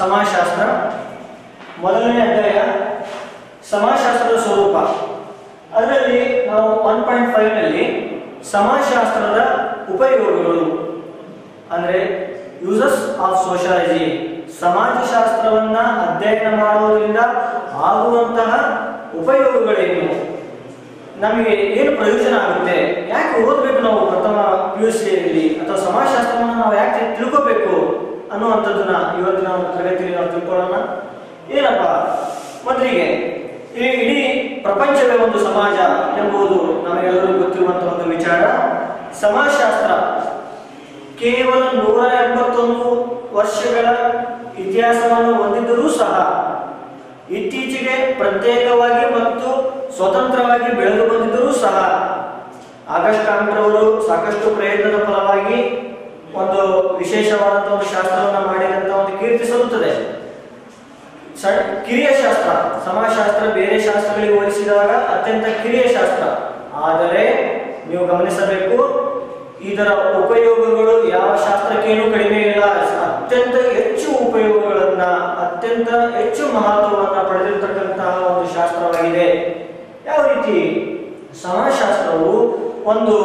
ಸಮಾಜಶಾಸ್ತ್ರ ಮೊದಲನೇ ಅಧ್ಯಾಯ ಸಮಾಜಶಾಸ್ತ್ರದ ಸ್ವರೂಪ. ಅದರಲ್ಲಿ ನಾವು 1.5 ನಲ್ಲಿ ಸಮಾಜಶಾಸ್ತ್ರದ ಉಪಯೋಗಗಳು ಅಂದರೆ ಯೂಸಸ್ ಆಫ್ ಸೋಷಿಯಾಲಜಿ, ಸಮಾಜಶಾಸ್ತ್ರವನ್ನ ಅಧ್ಯಯನ ಮಾಡುವುದರಿಂದ ಆಗುವಂತಹ ಉಪಯೋಗಗಳೇನು, ನಮಗೆ ಏನು ಪ್ರಯೋಜನ ಆಗುತ್ತೆ, ಯಾಕೆ ಓದಬೇಕು ನಾವು ಪ್ರಥಮ PUC ಯಲ್ಲಿ ಅಥವಾ ಸಮಾಜಶಾಸ್ತ್ರವನ್ನು ನಾವು ಯಾಕೆ ತಿಳ್ಕೋಬೇಕು ಅನ್ನುವಂಥದ್ದನ್ನ ಇವತ್ತಿನ ಒಂದು ತರಗತಿಯಲ್ಲಿ ನಾವು ತಿಳ್ಕೊಳ್ಳೋಣ. ಏನಪ್ಪ ಮೊದಲಿಗೆ ಇಡೀ ಪ್ರಪಂಚವೇ ಒಂದು ಸಮಾಜ ಎಂಬುದು ನಮಗೆಲ್ಲರಿಗೂ ಗೊತ್ತಿರುವಂತಹ ಒಂದು ವಿಚಾರ. ಸಮಾಜಶಾಸ್ತ್ರ ಕೇವಲ 181 ವರ್ಷಗಳ ಇತಿಹಾಸವನ್ನು ಹೊಂದಿದ್ದರೂ ಸಹ ಇತ್ತೀಚೆಗೆ ಪ್ರತ್ಯೇಕವಾಗಿ ಮತ್ತು ಸ್ವತಂತ್ರವಾಗಿ ಬೆಳೆದು ಬಂದಿದ್ದರೂ ಸಹ ಆಗಸ್ಟ್ ಕಾಮ್ಟ್ರವರು ಸಾಕಷ್ಟು ಪ್ರಯತ್ನದ ಫಲವಾಗಿ ಒಂದು ವಿಶೇಷವಾದಂತಹ ಒಂದು ಶಾಸ್ತ್ರವನ್ನು ಮಾಡಿದಂತಹ ಒಂದು ಕೀರ್ತಿ ಸಲ್ಲುತ್ತದೆ. ಕಿರಿಯ ಶಾಸ್ತ್ರ, ಸಮಾಜಶಾಸ್ತ್ರ ಬೇರೆ ಶಾಸ್ತ್ರಗಳಿಗೆ ಹೋಲಿಸಿದಾಗ ಅತ್ಯಂತ ಕಿರಿಯ ಶಾಸ್ತ್ರ. ಆದರೆ ನೀವು ಗಮನಿಸಬೇಕು, ಇದರ ಉಪಯೋಗಗಳು ಯಾವ ಶಾಸ್ತ್ರಕ್ಕೇನೂ ಕಡಿಮೆ ಇಲ್ಲ. ಅತ್ಯಂತ ಹೆಚ್ಚು ಉಪಯೋಗಗಳನ್ನ, ಅತ್ಯಂತ ಹೆಚ್ಚು ಮಹತ್ವವನ್ನ ಪಡೆದಿರತಕ್ಕಂತಹ ಒಂದು ಶಾಸ್ತ್ರವಾಗಿದೆ. ಯಾವ ರೀತಿ ಸಮಾಜಶಾಸ್ತ್ರವು ಒಂದು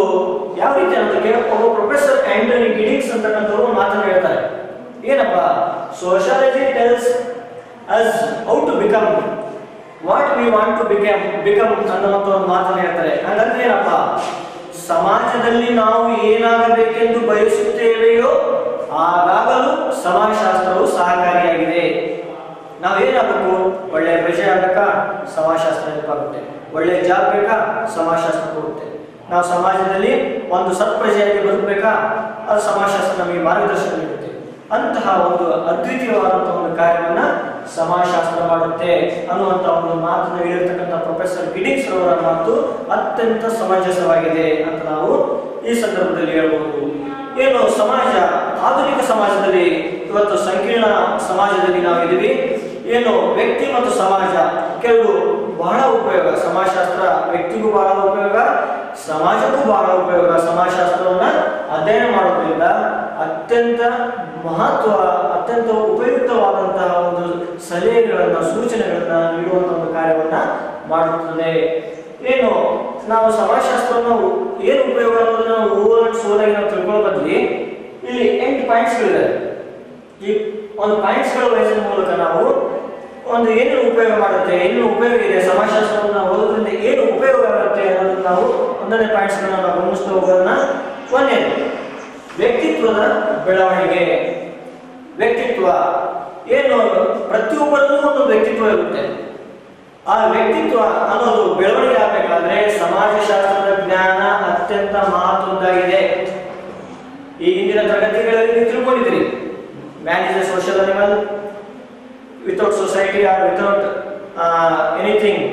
ಯಾವ ರೀತಿ ಅನ್ನೋದಕ್ಕೆ ಒಬ್ಬ ಪ್ರೊಫೆಸರ್ ಆಂಟನಿ ಗಿಡಿಂಗ್ಸ್ ಅಂತಕ್ಕಂಥವ್ರು ಮಾತನ್ನು ಹೇಳ್ತಾರೆ. ಏನಪ್ಪ, sociology tells us how to become what we want to become ಅನ್ನುವಂಥ ಒಂದು ಮಾತನ್ನು ಹೇಳ್ತಾರೆ. ಹಾಗಂದ್ರೆ ಏನಪ್ಪ, ಸಮಾಜದಲ್ಲಿ ನಾವು ಏನಾಗಬೇಕೆಂದು ಬಯಸುತ್ತೇವೆಯೋ ಆಗಾಗಲೂ ಸಮಾಜಶಾಸ್ತ್ರವು ಸಹಕಾರಿಯಾಗಿದೆ. ನಾವೇನಾಗಬೇಕು, ಒಳ್ಳೆಯ ಪ್ರಜೆ ಆಗಬೇಕಾ, ಸಮಾಜಶಾಸ್ತ್ರ ಬೇಕಾಗುತ್ತೆ. ಒಳ್ಳೆಯ ಜಾಬ್ ಬೇಕಾ, ಸಮಾಜಶಾಸ್ತ್ರ ಕೊಡುತ್ತೆ. ನಾವು ಸಮಾಜದಲ್ಲಿ ಒಂದು ಸತ್ಪ್ರಜೆಯಾಗಿ ಬದುಕಬೇಕಾ, ಅದು ಸಮಾಜಶಾಸ್ತ್ರ ನಮಗೆ ಮಾರ್ಗದರ್ಶನ ನೀಡುತ್ತೆ. ಅಂತಹ ಒಂದು ಅದ್ವಿತೀಯವಾದಂತಹ ಒಂದು ಕಾರ್ಯವನ್ನ ಸಮಾಜಶಾಸ್ತ್ರ ಮಾಡುತ್ತೆ ಅನ್ನುವಂತಹ ಒಂದು ಮಾತನ್ನು ಹೇಳಿರ್ತಕ್ಕಂಥ ಪ್ರೊಫೆಸರ್ ಗಿಡಿಂಗ್ಸ್ ರವರ ಮಾತು ಅತ್ಯಂತ ಸಮಂಜಸವಾಗಿದೆ ಅಂತ ನಾವು ಈ ಸಂದರ್ಭದಲ್ಲಿ ಹೇಳ್ಬೋದು. ಏನು ಸಮಾಜ, ಆಧುನಿಕ ಸಮಾಜದಲ್ಲಿ ಇವತ್ತು ಸಂಕೀರ್ಣ ಸಮಾಜದಲ್ಲಿ ನಾವಿದ್ದೀವಿ. ಏನು ವ್ಯಕ್ತಿ ಮತ್ತು ಸಮಾಜ ಕೆಲವು ಬಹಳ ಉಪಯೋಗ. ಸಮಾಜಶಾಸ್ತ್ರ ವ್ಯಕ್ತಿಗೂ ಬಹಳ ಉಪಯೋಗ, ಸಮಾಜಕ್ಕೂ ಬಹಳ ಉಪಯೋಗ. ಸಮಾಜಶಾಸ್ತ್ರವನ್ನ ಅಧ್ಯಯನ ಮಾಡೋದ್ರಿಂದ ಅತ್ಯಂತ ಮಹತ್ವ, ಅತ್ಯಂತ ಉಪಯುಕ್ತವಾದಂತಹ ಒಂದು ಸಲಹೆಗಳನ್ನ, ಸೂಚನೆಗಳನ್ನ ನೀಡುವಂತಹ ಒಂದು ಕಾರ್ಯವನ್ನ ಮಾಡುತ್ತದೆ. ಏನು ನಾವು ಸಮಾಜಶಾಸ್ತ್ರವನ್ನು ಏನು ಉಪಯೋಗ ಅನ್ನೋದನ್ನ ನಾವು ಓವರ್ ಸೋಲಾಗಿ ನಾವು ತಿಳ್ಕೊಳ್ಳೋ ಬದಲಿ ಇಲ್ಲಿ 8 ಪಾಯಿಂಟ್ಸ್ಗಳಿದೆ. ಈ ಒಂದು ಪಾಯಿಂಟ್ಸ್ಗಳ ವಯಸ್ಸಿನ ಮೂಲಕ ನಾವು ಒಂದು ಏನು ಉಪಯೋಗ ಮಾಡುತ್ತೆ, ಏನು ಉಪಯೋಗ ಇದೆ, ಸಮಾಜಶಾಸ್ತ್ರವನ್ನು ಓದೋದ್ರಿಂದ ಏನು ಉಪಯೋಗ ಆಗುತ್ತೆ ಅನ್ನೋದನ್ನ ನಾವು ಒಂದನೇ ಪಾಯಿಂಟ್ಸ್ಗಳನ್ನ ನಾವು ಗಮನಿಸ್ತಾ ಹೋಗೋದನ್ನ. ಒಂದೇನು, ವ್ಯಕ್ತಿತ್ವದ ಬೆಳವಣಿಗೆ. ವ್ಯಕ್ತಿತ್ವ ಏನು, ಪ್ರತಿಯೊಬ್ಬರಲ್ಲೂ ಒಂದು ವ್ಯಕ್ತಿತ್ವ ಇರುತ್ತೆ. ಆ ವ್ಯಕ್ತಿತ್ವ ಅನ್ನೋದು ಬೆಳವಣಿಗೆ ಆಗಬೇಕಾದ್ರೆ ಸಮಾಜಶಾಸ್ತ್ರದ ಜ್ಞಾನ ಅತ್ಯಂತ ಮಹತ್ವದ್ದಾಗಿದೆ. ಈ ಹಿಂದಿನ ತರಗತಿಗಳಲ್ಲಿ ನೀವು ತಿಳ್ಕೊಂಡಿದ್ದೀರಿ, man is a social animal, without society or without anything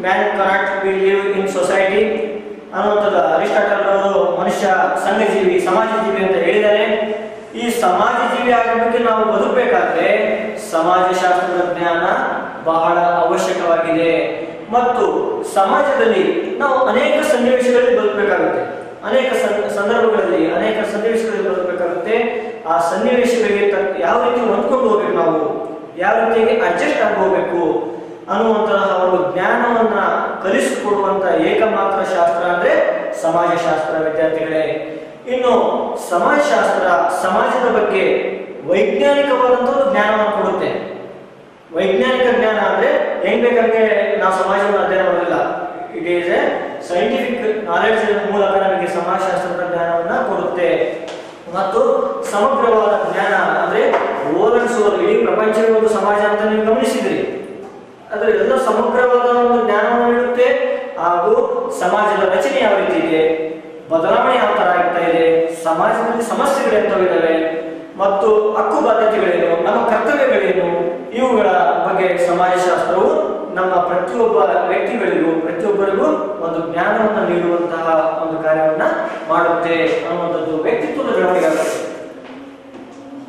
man cannot be live in society ಅನ್ನುವಂಥದ್ದು ಅರಿಸ್ಟಾಟಲ್ ಅವರು ಮನುಷ್ಯ ಸಂಘಜೀವಿ, ಸಮಾಜ ಜೀವಿ ಅಂತ ಹೇಳಿದ್ದಾರೆ. ಈ ಸಮಾಜ ಜೀವಿ ಆಗೋದಕ್ಕೆ ನಾವು ಬದುಕಬೇಕಾದ್ರೆ ಸಮಾಜಶಾಸ್ತ್ರದ ಜ್ಞಾನ ಬಹಳ ಅವಶ್ಯಕವಾಗಿದೆ. ಮತ್ತು ಸಮಾಜದಲ್ಲಿ ನಾವು ಅನೇಕ ಸನ್ನಿವೇಶಗಳಲ್ಲಿ ಬದುಕಬೇಕಾಗುತ್ತೆ, ಅನೇಕ ಸಂದರ್ಭಗಳಲ್ಲಿ, ಅನೇಕ ಸನ್ನಿವೇಶಗಳಲ್ಲಿ ಬದುಕಬೇಕಾಗುತ್ತೆ. ಆ ಸನ್ನಿವೇಶಗಳಿಗೆ ಯಾವ ರೀತಿ ಹೊಂದ್ಕೊಂಡು ಹೋಗ್ಬೇಕು, ನಾವು ಯಾವ ರೀತಿಯಾಗಿ ಅಡ್ಜಸ್ಟ್ ಆಗಿ ಹೋಗ್ಬೇಕು ಅನ್ನುವಂತಹ ಒಂದು ಜ್ಞಾನವನ್ನ ಕಲಿಸಿಕೊಡುವಂತ ಏಕಮಾತ್ರ ಶಾಸ್ತ್ರ ಅಂದ್ರೆ ಸಮಾಜಶಾಸ್ತ್ರ. ವಿದ್ಯಾರ್ಥಿಗಳೇ, ಇನ್ನು ಸಮಾಜಶಾಸ್ತ್ರ ಸಮಾಜದ ಬಗ್ಗೆ ವೈಜ್ಞಾನಿಕವಾದಂತಹ ಜ್ಞಾನವನ್ನು ಕೊಡುತ್ತೆ. ವೈಜ್ಞಾನಿಕ ಜ್ಞಾನ ಅಂದ್ರೆ ಹೆಂಗ್ ಬೇಕಂಗೆ ನಾವು ಸಮಾಜವನ್ನು ಅಧ್ಯಯನ ಮಾಡೋದಿಲ್ಲ. It is A scientific knowledge ಮೂಲಕ ನಮಗೆ ಸಮಾಜಶಾಸ್ತ್ರದ ಜ್ಞಾನವನ್ನ ಕೊಡುತ್ತೆ. ಮತ್ತು ಸಮಗ್ರವಾದ ಜ್ಞಾನ ಅಂದ್ರೆ ಓಲ್ ಅಂಡ್ ಸೋಲ್, ಇಡೀ ಪ್ರಪಂಚವೇ ಒಂದು ಸಮಾಜ ಅಂತ ನೀವು ಗಮನಿಸಿದ್ರಿ. ಅದರ ಎಲ್ಲ ಸಮಗ್ರವಾದ ಒಂದು ಜ್ಞಾನವನ್ನು ನೀಡುತ್ತೆ. ಹಾಗೂ ಸಮಾಜದ ರಚನೆ ಯಾವ ರೀತಿ ಇದೆ, ಬದಲಾವಣೆ ಯಾವ ತರ ಆಗ್ತಾ ಇದೆ, ಸಮಾಜದಲ್ಲಿ ಸಮಸ್ಯೆಗಳು ಎಂತವಿದ್ದಾವೆ, ಮತ್ತು ಹಕ್ಕು ಬಾಧ್ಯತೆಗಳೇನು, ನಮ್ಮ ಕರ್ತವ್ಯಗಳೇನು, ಇವುಗಳ ಬಗ್ಗೆ ಸಮಾಜಶಾಸ್ತ್ರವು ನಮ್ಮ ಪ್ರತಿಯೊಬ್ಬ ವ್ಯಕ್ತಿಗಳಿಗೂ, ಪ್ರತಿಯೊಬ್ಬರಿಗೂ ಒಂದು ಜ್ಞಾನವನ್ನು ನೀಡುವಂತಹ ಒಂದು ಕಾರ್ಯವನ್ನ ಮಾಡುತ್ತೆ ಅನ್ನುವಂಥದ್ದು. ವ್ಯಕ್ತಿತ್ವದ ಬೆಳವಣಿಗೆ ಆಗುತ್ತೆ,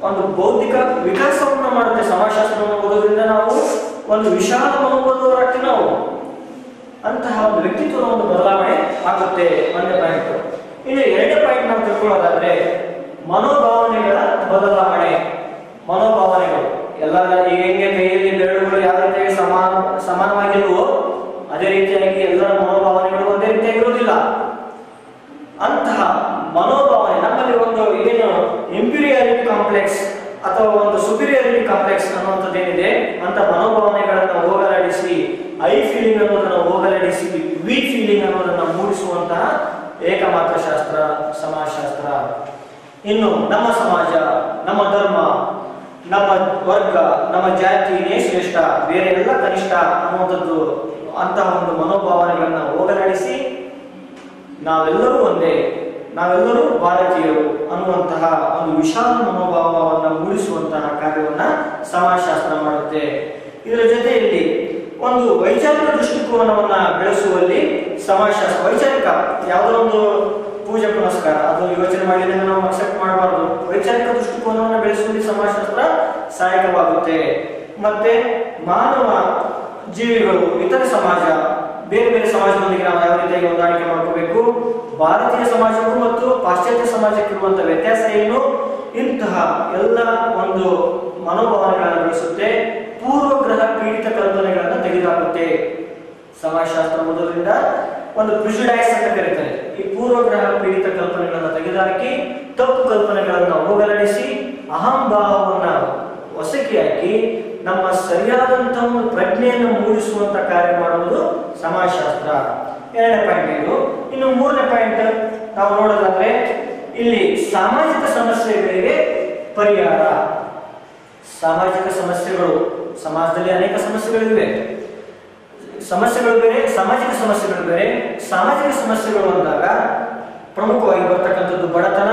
ಒಂದು ಬೌದ್ಧಿಕ ವಿಕಾಸವನ್ನು ಮಾಡುತ್ತೆ. ಸಮಾಜಶಾಸ್ತ್ರವನ್ನು ಓದೋದ್ರಿಂದ ನಾವು ಒಂದು ವಿಶಾಲ ಮನೋಭಾವರಾಗ್ತೀವಿ. ನಾವು ಅಂತಹ ಒಂದು ವ್ಯಕ್ತಿತ್ವದ ಒಂದು ಬದಲಾವಣೆ ಆಗುತ್ತೆ. ಒಂದನೇ ಪಾಯಿಂಟ್. ಇನ್ನು ಎರಡನೇ ಪಾಯಿಂಟ್ ನಾವು ತಿಳ್ಕೊಳ್ಳೋದಾದ್ರೆ ಮನೋಭಾವನೆಗಳ ಬದಲಾವಣೆ. ಮನೋಭಾವನೆಗಳು ಎಲ್ಲ ಈಗ ಹೆಂಗೆ ಕೈಯಲ್ಲಿ ಬೆರಳುಗಳು ಯಾವ ರೀತಿಯಾಗಿ ಸಮಾನವಾಗಿರುವೋ ಅದೇ ರೀತಿಯಾಗಿ ಎಲ್ಲರ ಮನೋಭಾವನೆಗಳು ಒಂದೇ ರೀತಿಯಾಗಿರುವುದಿಲ್ಲ. ಅಂತಹ ಮನೋಭಾವನೆ ನಮ್ಮಲ್ಲಿ ಒಂದು ಏನು ಇಂಪೀರಿಯಾರಿಟಿ ಕಾಂಪ್ಲೆಕ್ಸ್ ಅಥವಾ ಒಂದು ಸುಪೀರಿಯಾರಿಟಿ ಕಾಂಪ್ಲೆಕ್ಸ್ ಅನ್ನುವಂಥದ್ದು ಏನಿದೆ ಅಂತ ಮನೋಭಾವನೆಗಳನ್ನು ಹೋಗಲಾಡಿಸಿ ಐ ಫೀಲಿಂಗ್ ಅನ್ನೋದನ್ನು ಹೋಗಲಾಡಿಸಿ ವಿ ಫೀಲಿಂಗ್ ಅನ್ನೋದನ್ನು ಮೂಡಿಸುವಂತಹ ಏಕಮಾತ್ರ ಶಾಸ್ತ್ರ ಸಮಾಜಶಾಸ್ತ್ರ. ಇನ್ನು ನಮ್ಮ ಸಮಾಜ, ನಮ್ಮ ಧರ್ಮ, ನಮ್ಮ ವರ್ಗ, ನಮ್ಮ ಜಾತಿನೇ ಶ್ರೇಷ್ಠ, ಬೇರೆ ಎಲ್ಲ ಕನಿಷ್ಠ ಅನ್ನುವಂಥದ್ದು ಅಂತಹ ಒಂದು ಮನೋಭಾವನೆಗಳನ್ನ ಹೋಗಲಾಡಿಸಿ ನಾವೆಲ್ಲರೂ ಒಂದೇ, ನಾವೆಲ್ಲರೂ ಭಾರತೀಯರು ಅನ್ನುವಂತಹ ಒಂದು ವಿಶಾಲ ಮನೋಭಾವವನ್ನು ಮೂಡಿಸುವಂತಹ ಕಾರ್ಯವನ್ನ ಸಮಾಜಶಾಸ್ತ್ರ ಮಾಡುತ್ತೆ. ಇದರ ಜೊತೆಯಲ್ಲಿ ಒಂದು ವೈಚಾರಿಕ ದೃಷ್ಟಿಕೋನವನ್ನ ಬೆಳೆಸುವಲ್ಲಿ ಸಮಾಜಶಾಸ್ತ್ರ, ವೈಚಾರಿಕ ಯಾವುದೋ ಒಂದು ಪೂಜೆ ಪುನಸ್ಕಾರ ಅದು ಯೋಚನೆ ಮಾಡಿದ್ರೆ ನಾವು ಅಕ್ಸೆಪ್ಟ್ ಮಾಡಬಾರದು. ವೈಚಾರಿಕ ದೃಷ್ಟಿಕೋನವನ್ನು ಬೆಳೆಸುವಲ್ಲಿ ಸಮಾಜಶಾಸ್ತ್ರ ಸಹಾಯಕವಾಗುತ್ತೆ. ಮತ್ತೆ ಮಾನವ ಜೀವಿಗಳು, ಇತರ ಸಮಾಜ, ಬೇರೆ ಬೇರೆ ಸಮಾಜದೊಂದಿಗೆ ನಾವು ಯಾವ ರೀತಿಯಾಗಿ ಹೊಂದಾಣಿಕೆ ಮಾಡ್ಕೋಬೇಕು, ಭಾರತೀಯ ಸಮಾಜಕ್ಕೂ ಮತ್ತು ಪಾಶ್ಚಾತ್ಯ ಸಮಾಜಕ್ಕಿರುವಂತಹ ವ್ಯತ್ಯಾಸ ಏನು, ಇಂತಹ ಎಲ್ಲ ಒಂದು ಮನೋಭಾವನೆಗಳನ್ನು ಬೆಳೆಸುತ್ತೆ. ಪೂರ್ವಗ್ರಹ ಪೀಡಿತ ಕಲ್ಪನೆಗಳನ್ನು ತೆಗೆದುಹಾಕುತ್ತೆ. ಸಮಾಜಶಾಸ್ತ್ರ ಓದೋದ್ರಿಂದ ಒಂದು ಪ್ರಿಜುಡೈಸ್ ಅಂತ ಕರೀತಾರೆ. ಈ ಪೂರ್ವಗ್ರಹ ಪೀಡಿತ ಕಲ್ಪನೆಗಳನ್ನು ತೆಗೆದುಹಾಕಿ ತಪ್ಪು ಕಲ್ಪನೆಗಳನ್ನು ಹೋಗಲಾಡಿಸಿ ಅಹಂಭಾವವನ್ನ ಹೊಸಕಿ ಹಾಕಿ ನಮ್ಮ ಸರಿಯಾದಂತಹ ಒಂದು ಪ್ರಜ್ಞೆಯನ್ನು ಮೂಡಿಸುವಂತ ಕಾರ್ಯ ಮಾಡುವುದು ಸಮಾಜಶಾಸ್ತ್ರ. ಎರಡನೇ ಪಾಯಿಂಟ್ ಇದು. ಇನ್ನು ಮೂರನೇ ಪಾಯಿಂಟ್ ನಾವು ನೋಡೋದಾದ್ರೆ ಇಲ್ಲಿ ಸಾಮಾಜಿಕ ಸಮಸ್ಯೆಗಳಿಗೆ ಪರಿಹಾರ. ಸಾಮಾಜಿಕ ಸಮಸ್ಯೆಗಳು, ಸಮಾಜದಲ್ಲಿ ಅನೇಕ ಸಮಸ್ಯೆಗಳಿವೆ. ಸಮಸ್ಯೆಗಳು ಬೇರೆ, ಸಾಮಾಜಿಕ ಸಮಸ್ಯೆಗಳು ಬೇರೆ. ಸಾಮಾಜಿಕ ಸಮಸ್ಯೆಗಳು ಅಂದಾಗ ಪ್ರಮುಖವಾಗಿ ಬರ್ತಕ್ಕಂಥದ್ದು ಬಡತನ,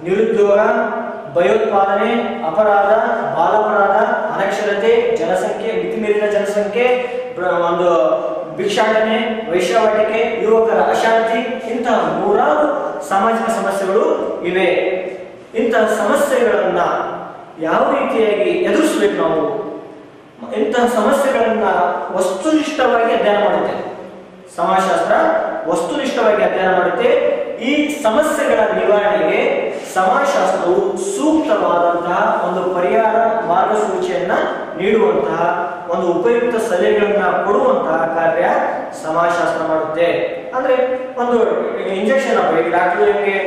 ನಿರುದ್ಯೋಗ, ಭಯೋತ್ಪಾದನೆ, ಅಪರಾಧ, ಬಾಲಾಪರಾಧ, ಅನಕ್ಷರತೆ, ಜನಸಂಖ್ಯೆ, ಮಿತಿಮೀರಿದ ಜನಸಂಖ್ಯೆ, ಒಂದು ಭಿಕ್ಷಾಟನೆ, ವೈಶ್ಯಾವಾಟಿಕೆ, ಯುವಕರ ಅಶಾಂತಿ, ಇಂತಹ ನೂರಾರು ಸಾಮಾಜಿಕ ಸಮಸ್ಯೆಗಳು ಇವೆ. ಇಂತಹ ಸಮಸ್ಯೆಗಳನ್ನ ಯಾವ ರೀತಿಯಾಗಿ ಎದುರಿಸಬೇಕು ನಾವು, ಇಂತಹ ಸಮಸ್ಯೆಗಳನ್ನ ವಸ್ತುನಿಷ್ಠವಾಗಿ ಅಧ್ಯಯನ ಮಾಡುತ್ತೆ ಸಮಾಜಶಾಸ್ತ್ರ. ವಸ್ತುನಿಷ್ಠವಾಗಿ ಅಧ್ಯಯನ ಮಾಡುತ್ತೆ. ಈ ಸಮಸ್ಯೆಗಳ ನಿವಾರಣೆಗೆ ಸಮಾಜಶಾಸ್ತ್ರವು ಸೂಕ್ತವಾದಂತಹ ಒಂದು ಪರಿಹಾರ ಮಾರ್ಗಸೂಚಿಯನ್ನ ನೀಡುವಂತಹ ಒಂದು ಉಪಯುಕ್ತ ಸಲಹೆಗಳನ್ನ ಕೊಡುವಂತಹ ಕಾರ್ಯ ಸಮಾಜಶಾಸ್ತ್ರ ಮಾಡುತ್ತೆ. ಅಂದ್ರೆ ಒಂದು ಇಂಜೆಕ್ಷನ್ ಆಗಬೇಕು, ಡಾಕ್ಟರ್ ನಿಮಗೆ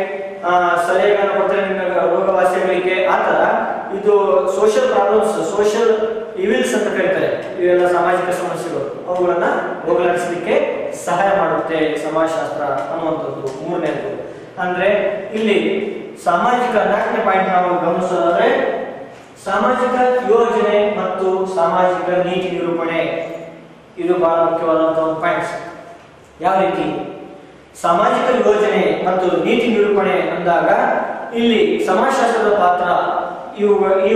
ಸಲಹೆಗಳನ್ನು ಕೊಡ್ತಾರೆ ನಿಮಗೆ ರೋಗವಾಸಿಗಳಿಗೆ, ಆತರ ಇದು ಸೋಷಿಯಲ್ ಪ್ರಾಬ್ಲಮ್ಸ್, ಸೋಷಿಯಲ್ ಇವಿಲ್ಸ್ ಅಂತ ಕರೀತಾರೆ. ಇವೆಲ್ಲ ಸಾಮಾಜಿಕ ಸಮಸ್ಯೆಗಳು, ಅವುಗಳನ್ನ ಹೋಗಲಾಡಿಸಲಿಕ್ಕೆ ಸಹಾಯ ಮಾಡುತ್ತೆ ಸಮಾಜಶಾಸ್ತ್ರ ಅನ್ನುವಂಥದ್ದು ಮೂರನೇದು. ಅಂದ್ರೆ ಇಲ್ಲಿ ಸಾಮಾಜಿಕ, ನಾಲ್ಕನೇ ಪಾಯಿಂಟ್ ನಾವು ಗಮನಿಸೋದಾದ್ರೆ ಸಾಮಾಜಿಕ ಯೋಜನೆ ಮತ್ತು ಸಾಮಾಜಿಕ ನೀತಿ ನಿರೂಪಣೆ. ಇದು ಬಹಳ ಮುಖ್ಯವಾದಂತಹ ಒಂದು ಪಾಯಿಂಟ್ಸ್. ಯಾವ ರೀತಿ ಸಾಮಾಜಿಕ ಯೋಜನೆ ಮತ್ತು ನೀತಿ ನಿರೂಪಣೆ ಅಂದಾಗ ಇಲ್ಲಿ ಸಮಾಜಶಾಸ್ತ್ರದ ಪಾತ್ರ ಈ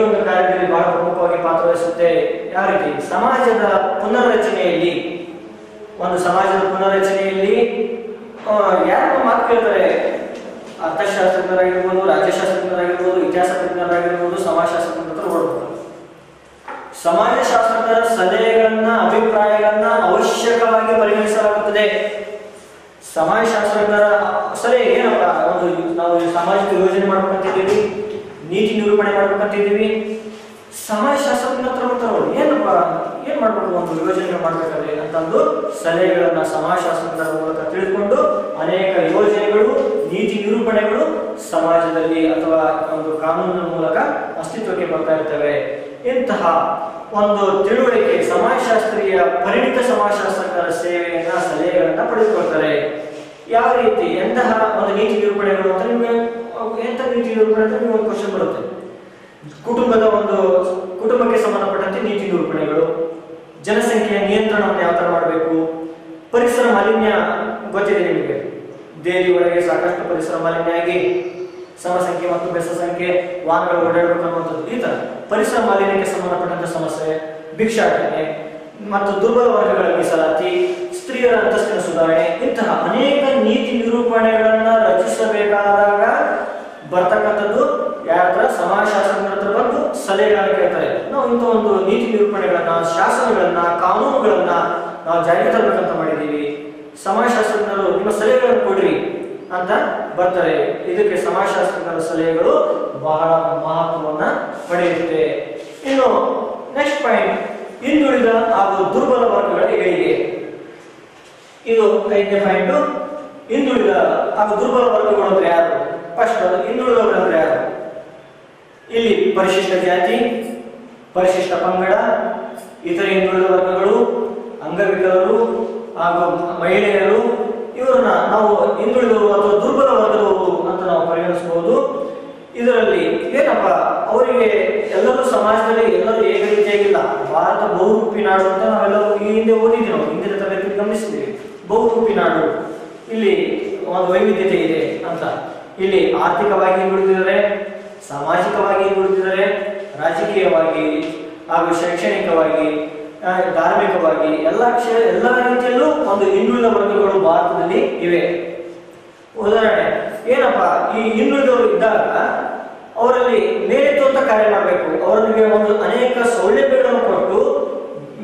ಒಂದು ಕಾರ್ಯದಲ್ಲಿ ಬಹಳ ಪ್ರಮುಖವಾಗಿ ಪಾತ್ರ ವಹಿಸುತ್ತೆ. ಯಾವ ರೀತಿ ಸಮಾಜದ ಪುನರ್ರಚನೆಯಲ್ಲಿ, ಒಂದು ಸಮಾಜದ ಪುನರ್ರಚನೆಯಲ್ಲಿ ಯಾರು ಮಾತು ಕೇಳ್ತಾರೆ, ಅರ್ಥಶಾಸ್ತ್ರಜ್ಞರಾಗಿರ್ಬೋದು, ರಾಜ್ಯಶಾಸ್ತ್ರಜ್ಞರಾಗಿರ್ಬೋದು, ಇತಿಹಾಸ ತಜ್ಞರಾಗಿರ್ಬೋದು, ಸಮಾಜಶಾಸ್ತ್ರಜ್ಞರ ಓಡಬಹುದು. ಸಮಾಜಶಾಸ್ತ್ರಜ್ಞರ ಸಲಹೆಗಳನ್ನ, ಅಭಿಪ್ರಾಯಗಳನ್ನ ಅವಶ್ಯಕವಾಗಿ ಪರಿಗಣಿಸಲಾಗುತ್ತದೆ. ಸಮಾಜಶಾಸ್ತ್ರಜ್ಞರ ಸಲಹೆ ಏನಪ್ಪ, ಒಂದು ನಾವು ಸಾಮಾಜಿಕ ಯೋಜನೆ ಮಾಡ್ಬೇಕಂತಿದ್ದೀವಿ, ನೀತಿ ನಿರೂಪಣೆ ಮಾಡ್ಬೇಕಂತಿದ್ದೀವಿ, ಸಮಾಜಶಾಸ್ತ್ರಜ್ಞರ ಹತ್ರ ಬರ್ತಾರವ್ರು, ಏನಪ್ಪ ಏನ್ ಮಾಡ್ಬೇಕು, ಒಂದು ಯೋಜನೆ ಮಾಡ್ಬೇಕಾದ್ರೆ ಅಂತಂದು ಸಲಹೆಗಳನ್ನ ಸಮಾಜಶಾಸ್ತ್ರಜ್ಞರ ಮೂಲಕ ತಿಳಿದುಕೊಂಡು ಅನೇಕ ಯೋಜನೆಗಳು, ನೀತಿ ನಿರೂಪಣೆಗಳು ಸಮಾಜದಲ್ಲಿ ಅಥವಾ ಒಂದು ಕಾನೂನಿನ ಮೂಲಕ ಅಸ್ತಿತ್ವಕ್ಕೆ ಬರ್ತಾ ಇರ್ತವೆ. ಇಂತಹ ಒಂದು ತಿಳುವಳಿಕೆ ಸಮಾಜಶಾಸ್ತ್ರೀಯ ಪರಿಣಿತ ಸಮಾಜಶಾಸ್ತ್ರಜ್ಞರ ಸೇವೆಯನ್ನ, ಸಲಹೆಗಳನ್ನ ಪಡೆದುಕೊಳ್ತಾರೆ. ಯಾವ ರೀತಿ ಎಂತಹ ಒಂದು ನೀತಿ ನಿರೂಪಣೆಗಳು ಅಂತ ನಿಮಗೆ, ಎಂತ ನೀತಿ ನಿರೂಪಣೆ ಅಂತ ನಿಮಗೆ ಒಂದು ಕ್ವಶನ್ ಬರುತ್ತೆ. ಕುಟುಂಬಕ್ಕೆ ಸಂಬಂಧಪಟ್ಟಂತೆ ನೀತಿ ನಿರೂಪಣೆಗಳು, ಜನಸಂಖ್ಯೆಯ ನಿಯಂತ್ರಣವನ್ನು ಯಾವ ತರ ಮಾಡಬೇಕು, ಪರಿಸರ ಮಾಲಿನ್ಯ ಗೊತ್ತಿದೆ ನಿಮಗೆ, ದೆಹಲಿ ಒಳಗೆ ಸಾಕಷ್ಟು ಪರಿಸರ ಮಾಲಿನ್ಯ ಆಗಿ ಸಮಸಂಖ್ಯೆ ಮತ್ತು ಬೆಸ ಸಂಖ್ಯೆ ವಾಹನಗಳು ಓಡಾಡಬೇಕು ಅನ್ನುವಂಥದ್ದು. ಈ ತರ ಪರಿಸರ ಮಾಲಿನ್ಯಕ್ಕೆ ಸಂಬಂಧಪಟ್ಟಂತ ಸಮಸ್ಯೆ, ಭಿಕ್ಷಾಟನೆ ಮತ್ತು ದುರ್ಬಲ ವರ್ಗಗಳ ಮೀಸಲಾತಿ, ಸ್ತ್ರೀಯರ ಅಂತಸ್ತಿನ ಸುಧಾರಣೆ, ಇಂತಹ ಅನೇಕ ನೀತಿ ನಿರೂಪಣೆಗಳನ್ನ ರಚಿಸಬೇಕಾದಾಗ ಬರ್ತಕ್ಕಂಥದ್ದು ಯಾರ ಸಮಾಜಶಾಸ್ತ್ರಜ್ಞರ ಹತ್ರ ಬಂದು ಸಲಹೆಗಳನ್ನ ಕೇಳ್ತಾರೆ. ನಾವು ಇಂಥ ಒಂದು ನೀತಿ ನಿರೂಪಣೆಗಳನ್ನ, ಶಾಸನಗಳನ್ನ, ಕಾನೂನುಗಳನ್ನ ನಾವು ಜಾರಿಗೆ ತರಬೇಕಂತ ಮಾಡಿದ್ದೀವಿ, ಸಮಾಜಶಾಸ್ತ್ರಜ್ಞರು ನಿಮ್ಮ ಸಲಹೆಗಳನ್ನು ಕೊಡ್ರಿ ಅಂತ ಬರ್ತಾರೆ. ಇದಕ್ಕೆ ಸಮಾಜಶಾಸ್ತ್ರಜ್ಞರ ಸಲಹೆಗಳು ಬಹಳ ಮಹತ್ವವನ್ನ ಪಡೆಯುತ್ತೆ. ಇನ್ನು ನೆಕ್ಸ್ಟ್ ಪಾಯಿಂಟ್, ಹಿಂದುಳಿದ ಹಾಗೂ ದುರ್ಬಲ ವರ್ಗಗಳ ಏಳಿಗೆ. ಇದು 5ನೇ ಪಾಯಿಂಟ್. ಹಿಂದುಳಿದ ಹಾಗೂ ದುರ್ಬಲ ವರ್ಗಗಳು ಅಂದ್ರೆ ಯಾರು? ಫಸ್ಟ್ ಹಿಂದುಳಿದವರು ಅಂದ್ರೆ ಯಾರು? ಇಲ್ಲಿ ಪರಿಶಿಷ್ಟ ಜಾತಿ, ಪರಿಶಿಷ್ಟ ಪಂಗಡ, ಇತರ ಹಿಂದುಳಿದ ವರ್ಗಗಳು, ಅಂಗವಿಕಲರು ಹಾಗೂ ಮಹಿಳೆಯರು, ಇವರನ್ನ ನಾವು ಹಿಂದುಳಿದವರು ಅಥವಾ ದುರ್ಬಲ ವರ್ಗದವರು ಅಂತ ನಾವು ಪರಿಗಣಿಸಬಹುದು. ಇದರಲ್ಲಿ ಏನಪ್ಪ, ಅವರಿಗೆ ಎಲ್ಲರೂ ಸಮಾಜದಲ್ಲಿ ಎಲ್ಲರೂ ಏಕ ರೀತಿಯಾಗಿಲ್ಲ. ಭಾರತ ಬಹುರೂಪಿ ನಾಡು ಅಂತ ನಾವೆಲ್ಲರೂ ಈ ಹಿಂದೆ ಓದಿದ್ದೀವಿ, ನಾವು ಹಿಂದಿನ ತರಗತಿ ಗಮನಿಸಿದ್ದೀವಿ. ಬಹುರೂಪಿ ನಾಡು, ಇಲ್ಲಿ ಒಂದು ವೈವಿಧ್ಯತೆ ಇದೆ ಅಂತ. ಇಲ್ಲಿ ಆರ್ಥಿಕವಾಗಿ ಹಿಂದುಳಿದಿದ್ದಾರೆ, ಸಾಮಾಜಿಕವಾಗಿ ಹಿಂದುಳಿದಿದ್ದಾರೆ, ರಾಜಕೀಯವಾಗಿ ಹಾಗೂ ಶೈಕ್ಷಣಿಕವಾಗಿ, ಧಾರ್ಮಿಕವಾಗಿ ಎಲ್ಲ ರೀತಿಯಲ್ಲೂ ಒಂದು ಹಿಂದುಳಿದ ವರ್ಗಗಳು ಭಾರತದಲ್ಲಿ ಇವೆ. ಉದಾಹರಣೆ ಏನಪ್ಪಾ, ಈ ಹಿಂದುಳಿದವರು ಇದ್ದಾಗ ಅವರಲ್ಲಿ ಮೇಲೆತ್ತುವಂತ ಕಾರ್ಯ ಮಾಡಬೇಕು. ಅವರಿಗೆ ಒಂದು ಅನೇಕ ಸೌಲಭ್ಯಗಳನ್ನು ಕೊಟ್ಟು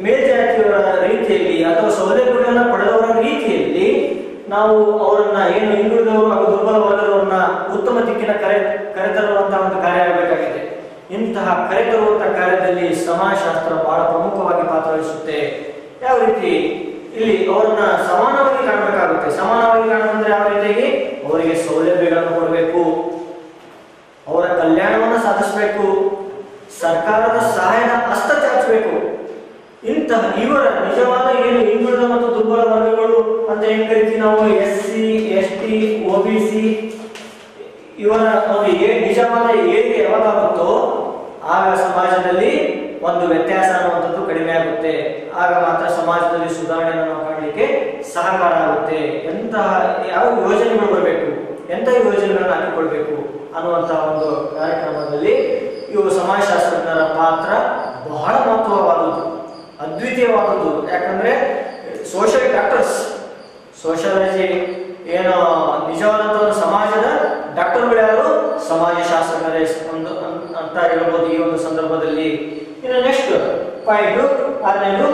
ಮೇಲ್ಜಾತಿಯವರ ರೀತಿಯಲ್ಲಿ ಅಥವಾ ಸೌಲಭ್ಯಗಳನ್ನು ಪಡೆದವರ ರೀತಿಯಲ್ಲಿ ನಾವು ಅವರನ್ನ ಏನು ಹಿಂದುಳಿದವರು ಹಾಗೂ ದುರ್ಬಲ ವರ್ಗದವರನ್ನ ಉತ್ತಮ ದಿಕ್ಕಿನ ಕರೆತರುವಂತಹ ಒಂದು ಕಾರ್ಯ ಆಗಬೇಕಾಗಿದೆ. ಇಂತಹ ಕರೆತರುವಂತಹ ಕಾರ್ಯದಲ್ಲಿ ಸಮಾಜಶಾಸ್ತ್ರ ಬಹಳ ಪ್ರಮುಖವಾಗಿ ಪಾತ್ರ ವಹಿಸುತ್ತೆ. ಯಾವ ರೀತಿ? ಇಲ್ಲಿ ಅವರನ್ನ ಸಮಾನವಾಗಿ ಕಾಣಬೇಕಾಗುತ್ತೆ. ಸಮಾನವಾಗಿ ಕಾಣುವಂದ್ರೆ ಯಾವ ರೀತಿಯಾಗಿ? ಅವರಿಗೆ ಸೌಲಭ್ಯಗಳನ್ನು ಕೊಡಬೇಕು, ಅವರ ಕಲ್ಯಾಣವನ್ನು ಸಾಧಿಸಬೇಕು, ಸರ್ಕಾರದ ಸಹಾಯದ ಹಸ್ತ ಚಾಚಬೇಕು. ಇಂತಹ ಇವರ ನಿಜವಾದ ಏನು ಹಿಂದುಳಿದ ಮತ್ತು ದುರ್ಬಲ ವರ್ಗಗಳು ಅಂತ ಏನ್ ಕರಿತೀವಿ ನಾವು, SC, ST, OBC, ಇವರ ಒಂದು ನಿಜವಾದ ಏರಿಕೆ ಯಾವಾಗುತ್ತೋ ಆಗ ಸಮಾಜದಲ್ಲಿ ಒಂದು ವ್ಯತ್ಯಾಸ ಅನ್ನುವಂಥದ್ದು ಕಡಿಮೆ ಆಗುತ್ತೆ. ಆಗ ಮಾತ್ರ ಸಮಾಜದಲ್ಲಿ ಸುಧಾರಣೆಯನ್ನು ನಾವು ಕಾಣಲಿಕ್ಕೆ ಸಹಕಾರ ಆಗುತ್ತೆ. ಎಂತಹ ಯಾವ ಯೋಜನೆಗಳು ಬರಬೇಕು, ಎಂಥ ಯೋಜನೆಗಳನ್ನು ಹಾಕಿಕೊಳ್ಬೇಕು ಅನ್ನುವಂತಹ ಒಂದು ಕಾರ್ಯಕ್ರಮದಲ್ಲಿ ಇವು ಸಮಾಜಶಾಸ್ತ್ರಜ್ಞರ ಪಾತ್ರ ಬಹಳ ಮಹತ್ವವಾದದ್ದು, ಅದ್ವಿತೀಯವಾದದ್ದು. ಯಾಕಂದ್ರೆ ಸೋಷಿಯಲ್ ಡಾಕ್ಟರ್ಸ್, ಸೋಷಿಯಾಲಜಿ ಏನು ನಿಜವಾದಂತಹ ಸಮಾಜದ ಡಾಕ್ಟರ್ಗಳು ಯಾರು? ಸಮಾಜಶಾಸ್ತ್ರಜ್ಞರೇ ಒಂದು ಅಂತ ಹೇಳ್ಬೋದು ಈ ಒಂದು ಸಂದರ್ಭದಲ್ಲಿ. ಇನ್ನು ನೆಕ್ಸ್ಟ್ ಪಾಯಿಂಟ್ 6ನೇದು,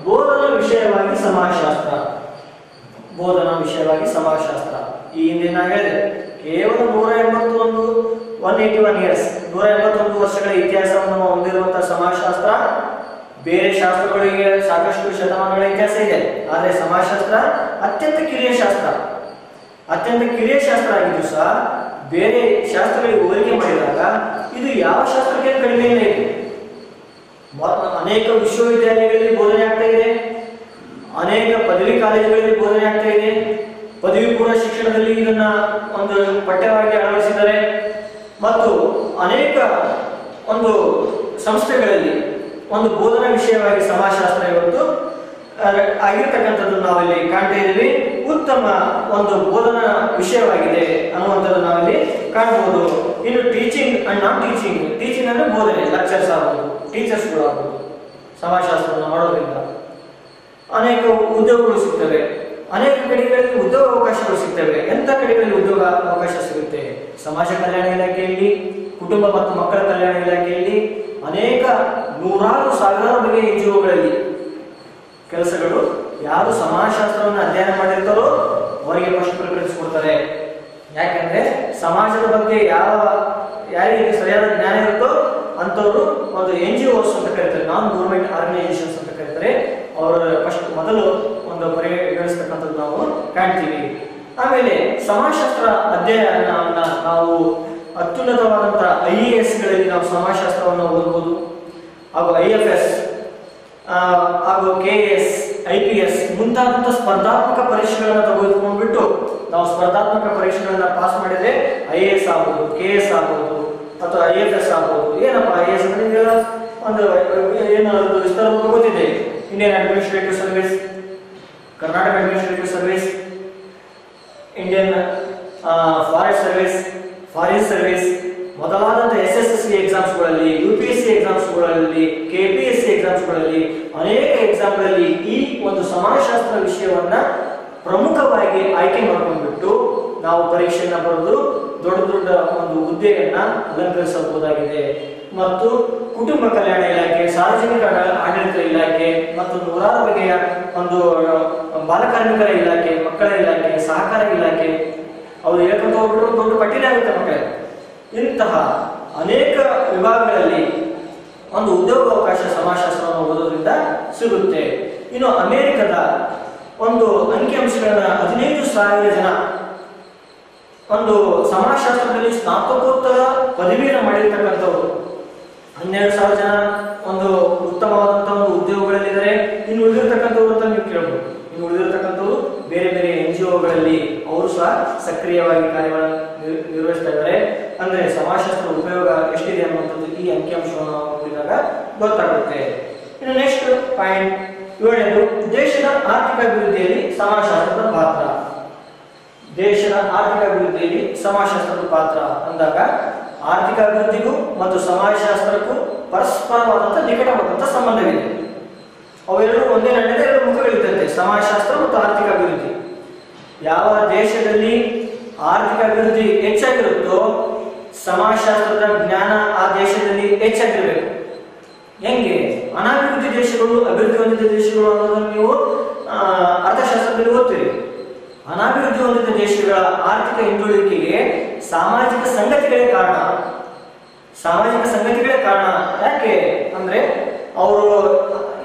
ಬೋಧನಾ ವಿಷಯವಾಗಿ ಸಮಾಜಶಾಸ್ತ್ರ. ಬೋಧನಾ ವಿಷಯವಾಗಿ ಸಮಾಜಶಾಸ್ತ್ರ ಈ ಹಿಂದೆ ನಾ ಹೇಳಿದೆ, ಕೇವಲ 181 ಇಯರ್ಸ್ 181 ವರ್ಷಗಳ ಇತಿಹಾಸವನ್ನು ಹೊಂದಿರುವಂತಹ ಸಮಾಜಶಾಸ್ತ್ರ. ಬೇರೆ ಶಾಸ್ತ್ರಗಳಿಗೆ ಸಾಕಷ್ಟು ಶತಮಾನಗಳ ಇತಿಹಾಸ ಇದೆ, ಆದರೆ ಸಮಾಜಶಾಸ್ತ್ರ ಅತ್ಯಂತ ಕಿರಿಯ ಶಾಸ್ತ್ರ. ಅತ್ಯಂತ ಕಿರಿಯ ಶಾಸ್ತ್ರ ಆಗಿದ್ದು ಸಹ ಬೇರೆ ಶಾಸ್ತ್ರಗಳಿಗೆ ಹೋಲಿಕೆ ಮಾಡಿದಾಗ ಇದು ಯಾವ ಶಾಸ್ತ್ರಕ್ಕೆ ಕಡಿಮೆ ಇಲ್ಲ. ಇದೆ ಅನೇಕ ವಿಶ್ವವಿದ್ಯಾಲಯಗಳಲ್ಲಿ ಬೋಧನೆ ಆಗ್ತಾ ಇದೆ, ಅನೇಕ ಪದವಿ ಕಾಲೇಜುಗಳಲ್ಲಿ ಬೋಧನೆ ಆಗ್ತಾ ಇದೆ. ಪದವಿ ಪೂರ್ವ ಶಿಕ್ಷಣದಲ್ಲಿ ಇದನ್ನ ಒಂದು ಪಠ್ಯವಾಗಿ ಅಳವಡಿಸಿದ್ದಾರೆ ಮತ್ತು ಅನೇಕ ಒಂದು ಸಂಸ್ಥೆಗಳಲ್ಲಿ ಒಂದು ಬೋಧನಾ ವಿಷಯವಾಗಿ ಸಮಾಜಶಾಸ್ತ್ರ ಇವತ್ತು ಆಗಿರ್ತಕ್ಕಂಥದ್ದು ನಾವಿಲ್ಲಿ ಕಾಣ್ತಾ ಇದ್ದೀವಿ. ಉತ್ತಮ ಒಂದು ಬೋಧನಾ ವಿಷಯವಾಗಿದೆ ಅನ್ನುವಂಥದ್ದು ನಾವಿಲ್ಲಿ ಕಾಣಬಹುದು. ಇನ್ನು teaching and non teaching. Teaching ಅಂದ್ರೆ ಬೋಧನೆ, ಲೆಕ್ಚರ್ಸ್ ಆಗ್ಬೋದು, ಟೀಚರ್ಸ್ಗಳು ಆಗ್ಬೋದು. ಸಮಾಜಶಾಸ್ತ್ರವನ್ನು ಮಾಡೋದ್ರಿಂದ ಅನೇಕ ಉದ್ಯೋಗಗಳು ಸಿಗ್ತವೆ, ಅನೇಕ ಕಡೆಗಳಲ್ಲಿ ಉದ್ಯೋಗ ಅವಕಾಶಗಳು ಸಿಗ್ತವೆ. ಎಂಥ ಕಡೆಗಳಲ್ಲಿ ಉದ್ಯೋಗ ಅವಕಾಶ ಸಿಗುತ್ತೆ? ಸಮಾಜ ಕಲ್ಯಾಣ ಇಲಾಖೆಯಲ್ಲಿ, ಕುಟುಂಬ ಮತ್ತು ಮಕ್ಕಳ ಕಲ್ಯಾಣ ಇಲಾಖೆಯಲ್ಲಿ, ಅನೇಕ ನೂರಾರು ಸಾವಿರಾರು ಬಗೆಯ NGOಗಳಲ್ಲಿ ಕೆಲಸಗಳು. ಯಾರು ಸಮಾಜಶಾಸ್ತ್ರವನ್ನು ಅಧ್ಯಯನ ಮಾಡಿರ್ತಾರೋ ಅವರಿಗೆ ಫಸ್ಟ್ ಪ್ರಿಫರೆನ್ಸ್ ಕೊಡ್ತಾರೆ. ಯಾಕಂದ್ರೆ ಸಮಾಜದ ಬಗ್ಗೆ ಯಾರಿಗೆ ಸರಿಯಾದ ಜ್ಞಾನ ಇರುತ್ತೋ ಅಂತವರು ಒಂದು NGOs ಅಂತ ಕರೀತಾರೆ, ನಾನ್ ಗೌರ್ಮೆಂಟ್ ಆರ್ಗನೈಸೇಷನ್ಸ್ ಅಂತ ಕರೀತಾರೆ. ಅವರ ಫಸ್ಟ್ ಮೊದಲು ಒಂದು ಪರಿಗಣಿಸ್ತಕ್ಕಂಥದ್ದು ನಾವು ಕಾಣ್ತೀವಿ. ಆಮೇಲೆ ಸಮಾಜಶಾಸ್ತ್ರ ಅಧ್ಯಯನವನ್ನ ನಾವು ಅತ್ಯುನ್ನತವಾದಂತಹ IAS-ಗಳಲ್ಲಿ ನಾವು ಸಮಾಜಶಾಸ್ತ್ರವನ್ನು ಓದಬಹುದು, ಹಾಗೂ IFS ಹಾಗೂ KS, IPS ಮುಂತಾದಂತಹ ಸ್ಪರ್ಧಾತ್ಮಕ ಪರೀಕ್ಷೆಗಳನ್ನು ತೆಗೆದುಕೊಂಡ್ಬಿಟ್ಟು ನಾವು ಸ್ಪರ್ಧಾತ್ಮಕ ಪರೀಕ್ಷೆಗಳನ್ನ ಪಾಸ್ ಮಾಡಿದ್ರೆ IAS ಆಗ್ಬೋದು, KS ಆಗ್ಬೋದು ಅಥವಾ IFS ಆಗ್ಬೋದು. ಏನಪ್ಪ IAS ಅಂದ್ರೆ ಒಂದು ಏನಾದ್ರು ವಿಸ್ತಾರ ಗೊತ್ತಿದೆ. Indian administrative service, Karnataka administrative service, Indian forest service, foreign service ಮೊದಲಾದಂತಹ SSSC ಎಕ್ಸಾಮ್ಸ್ಗಳಲ್ಲಿ, UPSC ಎಕ್ಸಾಮ್ಸ್ಗಳಲ್ಲಿ, KPSC ಎಕ್ಸಾಮ್ಸ್ಗಳಲ್ಲಿ, ಅನೇಕ ಎಕ್ಸಾಮ್ಗಳಲ್ಲಿ ಈ ಒಂದು ಸಮಾಜಶಾಸ್ತ್ರ ವಿಷಯವನ್ನ ಪ್ರಮುಖವಾಗಿ ಆಯ್ಕೆ ಮಾಡಿಕೊಂಡ್ಬಿಟ್ಟು ನಾವು ಪರೀಕ್ಷೆಯನ್ನ ಬರೆದು ದೊಡ್ಡ ದೊಡ್ಡ ಒಂದು ಹುದ್ದೆಯನ್ನ ಅಲಂಕರಿಸಬಹುದಾಗಿದೆ. ಮತ್ತು ಕುಟುಂಬ ಕಲ್ಯಾಣ ಇಲಾಖೆ, ಸಾರ್ವಜನಿಕ ಆಡಳಿತ ಇಲಾಖೆ ಮತ್ತು ನೂರಾರು ಬಗೆಯ ಒಂದು ಬಾಲಕಾರ್ಮಿಕರ ಇಲಾಖೆ, ಮಕ್ಕಳ ಇಲಾಖೆ, ಸಹಕಾರ ಇಲಾಖೆ, ಅವರು ಹೇಳ್ಕೊಂತ ಹೋಗ್ಬಿಟ್ಟು ದೊಡ್ಡ ಪಟ್ಟಿನೇ ಆಗುತ್ತೆ ಮಕ್ಕಳೇ. ಇಂತಹ ಅನೇಕ ವಿಭಾಗಗಳಲ್ಲಿ ಒಂದು ಉದ್ಯೋಗಾವಕಾಶ ಸಮಾಜಶಾಸ್ತ್ರವನ್ನು ಓದೋದ್ರಿಂದ ಸಿಗುತ್ತೆ. ಇನ್ನು ಅಮೆರಿಕದ ಒಂದು ಅಂಕಿಅಂಶಗಳನ್ನ 15,000 ಜನ ಒಂದು ಸಮಾಜಶಾಸ್ತ್ರದಲ್ಲಿ ಸ್ನಾತಕೋತ್ತರ ಪದವಿಯನ್ನು ಮಾಡಿರ್ತಕ್ಕಂಥವ್ರು, 12,000 ಜನ ಒಂದು ಉತ್ತಮವಾದಂತಹ ಒಂದು ಉದ್ಯೋಗಗಳಲ್ಲಿದ್ದಾರೆ. ಇನ್ನು ಉಳಿದಿರ್ತಕ್ಕಂಥವ್ರು ಅಂತ ನೀವು ಕೇಳಬಹುದು. ಇನ್ನು ಉಳಿದಿರ್ತಕ್ಕಂಥವ್ರು ಬೇರೆ ಬೇರೆ NGOಗಳಲ್ಲಿ ಅವರು ಸಹ ಸಕ್ರಿಯವಾಗಿ ಕಾರ್ಯಗಳನ್ನು ನಿರ್ವಹಿಸ್ತಾ ಇದ್ದಾರೆ. ಅಂದ್ರೆ ಸಮಾಜಶಾಸ್ತ್ರದ ಉಪಯೋಗ ಎಷ್ಟಿದೆ ಅನ್ನುವಂಥದ್ದು ಈ ಅಂಕಿಅಂಶವನ್ನು ನಾವು ನೋಡಿದಾಗ ಗೊತ್ತಾಗುತ್ತೆ. ಇನ್ನು ನೆಕ್ಸ್ಟ್ ಪಾಯಿಂಟ್ 7ನೇದು, ದೇಶದ ಆರ್ಥಿಕ ಅಭಿವೃದ್ಧಿಯಲ್ಲಿ ಸಮಾಜಶಾಸ್ತ್ರದ ಪಾತ್ರ. ದೇಶದ ಆರ್ಥಿಕ ಅಭಿವೃದ್ಧಿಯಲ್ಲಿ ಸಮಾಜಶಾಸ್ತ್ರದ ಪಾತ್ರ ಅಂದಾಗ ಆರ್ಥಿಕ ಅಭಿವೃದ್ಧಿಗೂ ಮತ್ತು ಸಮಾಜಶಾಸ್ತ್ರಕ್ಕೂ ಪರಸ್ಪರವಾದಂತಹ ನಿಕಟವಾದಂತಹ ಸಂಬಂಧವಿದೆ. ಅವೆರಡೂ ಒಂದೇ ನಾಣ್ಯದ ಎರಡು ಮುಖಗಳಿದ್ದಂತೆ, ಸಮಾಜಶಾಸ್ತ್ರ ಮತ್ತು ಆರ್ಥಿಕ ಅಭಿವೃದ್ಧಿ. ಯಾವ ದೇಶದಲ್ಲಿ ಆರ್ಥಿಕ ಅಭಿವೃದ್ಧಿ ಹೆಚ್ಚಾಗಿರುತ್ತೋ ಸಮಾಜಶಾಸ್ತ್ರದ ಜ್ಞಾನ ಆ ದೇಶದಲ್ಲಿ ಹೆಚ್ಚಾಗಿರಬೇಕು. ಹೆಂಗೆ? ಅನಾಭಿವೃದ್ಧಿ ದೇಶಗಳು, ಅಭಿವೃದ್ಧಿ ಹೊಂದಿದ ದೇಶಗಳು ಅನ್ನೋದನ್ನು ನೀವು ಅರ್ಥಶಾಸ್ತ್ರದಲ್ಲಿ ಓದ್ತೀರಿ. ಅನಾಭಿವೃದ್ಧಿ ಹೊಂದಿದ ದೇಶಗಳ ಆರ್ಥಿಕ ಹಿಂದುಳಿಕೆಗೆ ಸಾಮಾಜಿಕ ಸಂಗತಿಗಳೇ ಕಾರಣ. ಸಾಮಾಜಿಕ ಸಂಗತಿಗಳೇ ಕಾರಣ. ಯಾಕೆ ಅಂದ್ರೆ ಅವರು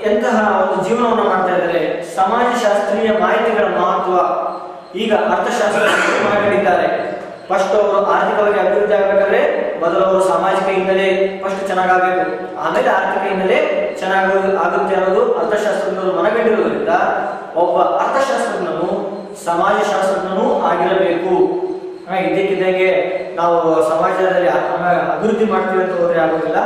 ಎಂತಹ ಒಂದು ಜೀವನವನ್ನು ಮಾಡ್ತಾ ಇದ್ದಾರೆ, ಸಮಾಜಶಾಸ್ತ್ರೀಯ ಮಾಹಿತಿಗಳ ಮಹತ್ವ ಈಗ ಅರ್ಥಶಾಸ್ತ್ರ ಮಾಡಿದ್ದಾರೆ. ಫಸ್ಟ್ ಅವರು ಆರ್ಥಿಕವಾಗಿ ಅಭಿವೃದ್ಧಿ ಆಗಬೇಕಾದ್ರೆ ಮೊದಲು ಅವರು ಸಾಮಾಜಿಕ ಹಿನ್ನೆಲೆ ಫಸ್ಟ್ ಚೆನ್ನಾಗಬೇಕು, ಆಮೇಲೆ ಆರ್ಥಿಕ ಹಿನ್ನೆಲೆ ಚೆನ್ನಾಗಿ ಆಗುತ್ತೆ ಅನ್ನೋದು ಅರ್ಥಶಾಸ್ತ್ರಜ್ಞರು ಮನಗಂಡಿರುವುದರಿಂದ ಒಬ್ಬ ಅರ್ಥಶಾಸ್ತ್ರಜ್ಞನು ಸಮಾಜಶಾಸ್ತ್ರಜ್ಞನೂ ಆಗಿರಬೇಕು. ಇದ್ದಕ್ಕಿದ್ದಂಗೆ ನಾವು ಸಮಾಜದಲ್ಲಿ ಅಭಿವೃದ್ಧಿ ಮಾಡ್ತೀವಿ ಅಂತ ಹೋದ್ರೆ ಆಗೋದಿಲ್ಲ.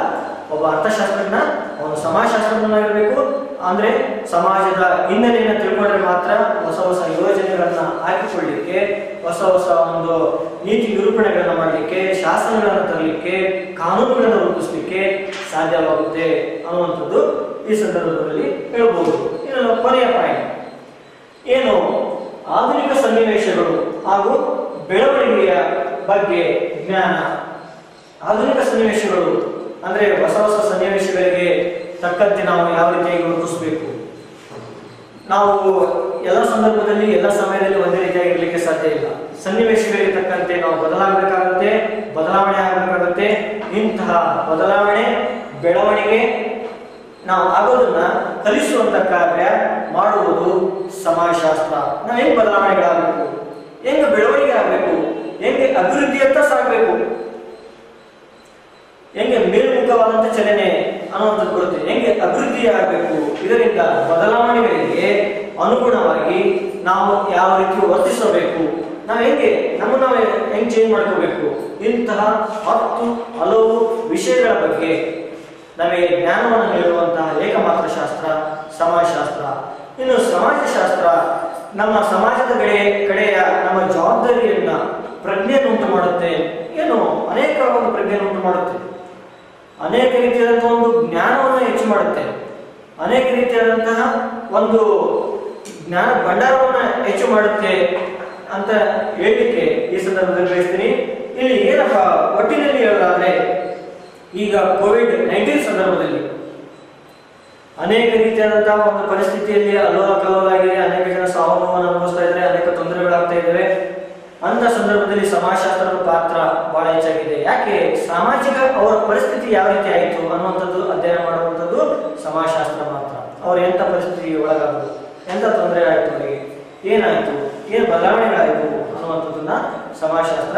ಒಬ್ಬ ಅರ್ಥಶಾಸ್ತ್ರಜ್ಞ ಅವನು ಸಮಾಜಶಾಸ್ತ್ರಜ್ಞನಾಗಿರ್ಬೇಕು. ಅಂದ್ರೆ ಸಮಾಜದ ಹಿನ್ನೆಲೆಯನ್ನು ತಿಳ್ಕೊಂಡ್ರೆ ಮಾತ್ರ ಹೊಸ ಹೊಸ ಯೋಜನೆಗಳನ್ನ ಹಾಕಿಕೊಳ್ಳಿಕ್ಕೆ, ಹೊಸ ಹೊಸ ಒಂದು ನೀತಿ ನಿರೂಪಣೆಗಳನ್ನ ಮಾಡಲಿಕ್ಕೆ, ಶಾಸನಗಳನ್ನು ತರಲಿಕ್ಕೆ, ಕಾನೂನುಗಳನ್ನು ರೂಪಿಸಲಿಕ್ಕೆ ಸಾಧ್ಯವಾಗುತ್ತೆ ಅನ್ನುವಂಥದ್ದು ಈ ಸಂದರ್ಭದಲ್ಲಿ ಹೇಳ್ಬೋದು. ಇನ್ನು ಕೊನೆಯ ಪಾಯಿಂಟ್ ಏನು, ಆಧುನಿಕ ಸನ್ನಿವೇಶಗಳು ಹಾಗೂ ಬೆಳವಣಿಗೆಯ ಬಗ್ಗೆ ಜ್ಞಾನ. ಆಧುನಿಕ ಸನ್ನಿವೇಶಗಳು ಅಂದ್ರೆ ಹೊಸ ಹೊಸ ಸನ್ನಿವೇಶಗಳಿಗೆ ತಕ್ಕಂತೆ ನಾವು ಯಾವ ರೀತಿಯಾಗಿ ವರ್ತಿಸಬೇಕು. ನಾವು ಎಲ್ಲ ಸಂದರ್ಭದಲ್ಲಿ ಎಲ್ಲ ಸಮಯದಲ್ಲಿ ಒಂದೇ ರೀತಿಯಾಗಿರ್ಲಿಕ್ಕೆ ಸಾಧ್ಯ ಇಲ್ಲ. ಸನ್ನಿವೇಶಗಳಿಗೆ ತಕ್ಕಂತೆ ನಾವು ಬದಲಾಗಬೇಕಾಗುತ್ತೆ, ಬದಲಾವಣೆ ಆಗಬೇಕಾಗುತ್ತೆ. ಇಂತಹ ಬದಲಾವಣೆ, ಬೆಳವಣಿಗೆ ನಾವು ಆಗೋದನ್ನ ಕಲಿಸುವಂತ ಕಾರ್ಯ ಮಾಡುವುದು ಸಮಾಜಶಾಸ್ತ್ರ. ನಾವು ಹೆಂಗ್ ಬದಲಾವಣೆಗಳಾಗಬೇಕು, ಹೆಂಗ ಬೆಳವಣಿಗೆ ಆಗಬೇಕು, ಹೆಂಗೆ ಅಭಿವೃದ್ಧಿಯತ್ತ ಸಾಗಬೇಕು, ಹೆಂಗೆ ಮೇಲ್ಮುಖವಾದಂತ ಚಲನೆ ಅನ್ನುವಂಥದ್ದು ಬರುತ್ತೆ, ಹೆಂಗೆ ಅಭಿವೃದ್ಧಿ ಆಗಬೇಕು. ಇದರಿಂದ ಬದಲಾವಣೆಗಳಿಗೆ ಅನುಗುಣವಾಗಿ ನಾವು ಯಾವ ರೀತಿ ವರ್ತಿಸಬೇಕು, ನಾವು ಹೆಂಗೆ ನಮ್ಮನ್ನು ನಾವು ಹೆಂಗೆ ಚೇಂಜ್ ಮಾಡ್ಕೋಬೇಕು, ಇಂತಹ 10 ಹಲವು ವಿಷಯಗಳ ಬಗ್ಗೆ ನಮಗೆ ಜ್ಞಾನವನ್ನು ನೀಡುವಂತಹ ಏಕಮಾತ್ರ ಶಾಸ್ತ್ರ ಸಮಾಜಶಾಸ್ತ್ರ. ಇನ್ನು ಸಮಾಜಶಾಸ್ತ್ರ ನಮ್ಮ ಸಮಾಜದ ಕಡೆಯ ನಮ್ಮ ಜವಾಬ್ದಾರಿಯನ್ನ, ಪ್ರಜ್ಞೆಯನ್ನು ಉಂಟು ಮಾಡುತ್ತೆ. ಏನು ಅನೇಕ ಒಂದು ಪ್ರಜ್ಞೆಯನ್ನು ಉಂಟು ಮಾಡುತ್ತೆ, ಅನೇಕ ರೀತಿಯಾದಂತಹ ಒಂದು ಜ್ಞಾನವನ್ನು ಹೆಚ್ಚು ಮಾಡುತ್ತೆ, ಅನೇಕ ರೀತಿಯಾದಂತಹ ಒಂದು ಜ್ಞಾನ ಭಂಡಾರವನ್ನು ಹೆಚ್ಚು ಮಾಡುತ್ತೆ ಅಂತ ಹೇಳಲಿಕ್ಕೆ ಈ ಸಂದರ್ಭದಲ್ಲಿ ಬಯಸ್ತೀನಿ. ಇಲ್ಲಿ ಏನಪ್ಪ ಒಟ್ಟಿನಲ್ಲಿ ಹೇಳೋದಾದ್ರೆ, ಈಗ ಕೋವಿಡ್-19 ಸಂದರ್ಭದಲ್ಲಿ ಅನೇಕ ರೀತಿಯಾದಂತಹ ಒಂದು ಪರಿಸ್ಥಿತಿಯಲ್ಲಿ ಅಲ್ಲೋಲ ಕಲ್ಲೋಲಾಗಿದೆ, ಅನೇಕ ಜನ ಸಾವು ನೋವನ್ನು ಅನುಭವಿಸ್ತಾ ಇದ್ದಾರೆ, ಅನೇಕ ತೊಂದರೆಗಳಾಗ್ತಾ ಇದ್ದಾವೆ. ಅಂತ ಸಂದರ್ಭದಲ್ಲಿ ಸಮಾಜಶಾಸ್ತ್ರದ ಪಾತ್ರ ಬಹಳ ಹೆಚ್ಚಾಗಿದೆ. ಯಾಕೆ? ಸಾಮಾಜಿಕ ಅವರ ಪರಿಸ್ಥಿತಿ ಯಾವ ರೀತಿ ಆಯಿತು ಅನ್ನುವಂಥದ್ದು ಅಧ್ಯಯನ ಮಾಡುವಂಥದ್ದು ಸಮಾಜಶಾಸ್ತ್ರ ಮಾತ್ರ. ಅವ್ರು ಎಂಥ ಪರಿಸ್ಥಿತಿಗೆ ಒಳಗಾದ್ರು, ಎಂಥ ತೊಂದರೆ ಆಯಿತು, ಅವರಿಗೆ ಏನಾಯಿತು, ಏನು ಬದಲಾವಣೆಗಳಾಯಿತು ಅನ್ನುವಂಥದ್ದನ್ನ ಸಮಾಜಶಾಸ್ತ್ರ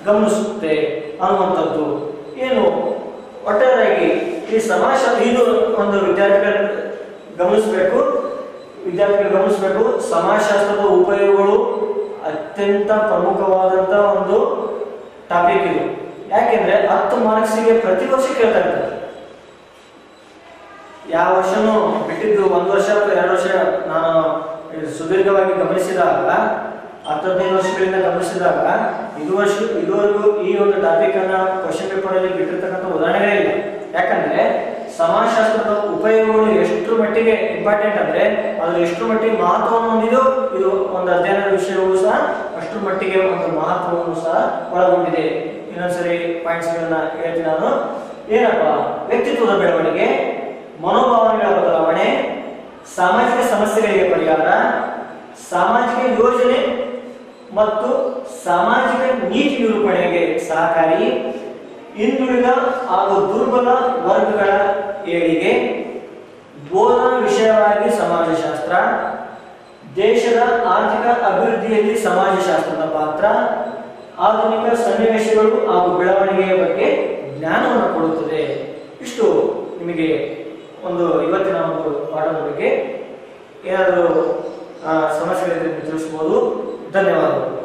ಗಮನಿಸುತ್ತೆ ಅನ್ನುವಂಥದ್ದು. ಏನು ಒಟ್ಟಾರೆಯಾಗಿ ಈ ಸಮಾಜಶಾಸ್ತ್ರ ಇದು ಒಂದು ವಿದ್ಯಾರ್ಥಿಗಳು ಗಮನಿಸಬೇಕು. ಸಮಾಜಶಾಸ್ತ್ರದ ಉಪಯೋಗಗಳು ಅತ್ಯಂತ ಪ್ರಮುಖವಾದಂತ ಒಂದು ಟಾಪಿಕ್ ಇದು. ಯಾಕೆಂದ್ರೆ 10 ಮಾರ್ಕ್ಸಿಗೆ ಪ್ರತಿ ವರ್ಷ ಕೇಳ್ತಾ ಇರ್ತಾರೆ. ಯಾವ ವರ್ಷನೂ ಬಿಟ್ಟಿದ್ದು 1 ವರ್ಷ ಅಥವಾ 2 ವರ್ಷ ನಾನು ಸುದೀರ್ಘವಾಗಿ ಗಮನಿಸಿದಾಗ, 10-15 ವರ್ಷಗಳಿಂದ ಗಮನಿಸಿದಾಗ ಇದುವರೆಗೂ ಈ ಒಂದು ಟಾಪಿಕ್ ಅನ್ನ ಕ್ವಶನ್ ಪೇಪರ್ ಅಲ್ಲಿ ಬಿಟ್ಟಿರ್ತಕ್ಕಂಥ ಉದಾಹರಣೆಗಳೇ ಇಲ್ಲ. ಯಾಕಂದ್ರೆ ಸಮಾಜಶಾಸ್ತ್ರದ ಉಪಯೋಗಗಳು ಎಷ್ಟರ ಮಟ್ಟಿಗೆ ಇಂಪಾರ್ಟೆಂಟ್ ಅಂದ್ರೆ ಅದು ಎಷ್ಟರ ಮಟ್ಟಿಗೆ ಮಹತ್ವವನ್ನು ಹೊಂದಿದೋ ಇದು ಒಂದು ಅಧ್ಯಯನದ ವಿಷಯವೂ ಸಹ ಅಷ್ಟರ ಮಟ್ಟಿಗೆ ಒಂದು ಮಹತ್ವವನ್ನು ಸಹ ಒಳಗೊಂಡಿದೆ. ಇನ್ನೊಂದ್ಸರಿ ಪಾಯಿಂಟ್ಸ್ ಗಳನ್ನ ಹೇಳ್ತೀನಿ ನಾನು. ಏನಪ್ಪ? ವ್ಯಕ್ತಿತ್ವದ ಬೆಳವಣಿಗೆ, ಮನೋಭಾವನೆಗಳ ಬದಲಾವಣೆ, ಸಾಮಾಜಿಕ ಸಮಸ್ಯೆಗಳಿಗೆ ಪರಿಹಾರ, ಸಾಮಾಜಿಕ ಯೋಜನೆ ಮತ್ತು ಸಾಮಾಜಿಕ ನೀತಿ ನಿರೂಪಣೆಗೆ ಸಹಕಾರಿ, ಹಿಂದುಳಿದ ಹಾಗೂ ದುರ್ಬಲ ವರ್ಗಗಳ ಏಳಿಗೆ, ಬೋಧನಾ ವಿಷಯವಾಗಿ ಸಮಾಜಶಾಸ್ತ್ರ, ದೇಶದ ಆರ್ಥಿಕ ಅಭಿವೃದ್ಧಿಯಲ್ಲಿ ಸಮಾಜಶಾಸ್ತ್ರದ ಪಾತ್ರ, ಆಧುನಿಕ ಸನ್ನಿವೇಶಗಳು ಹಾಗೂ ಬೆಳವಣಿಗೆಯ ಬಗ್ಗೆ ಜ್ಞಾನವನ್ನು ಕೊಡುತ್ತದೆ. ಇಷ್ಟು ನಿಮಗೆ ಇವತ್ತಿನ ಒಂದು ಪಾಠದ ಬಗ್ಗೆ ಏನಾದರೂ ಸಮಸ್ಯೆಗಳಿದ್ರೆ ತಿಳಿಸಬಹುದು. ಧನ್ಯವಾದಗಳು.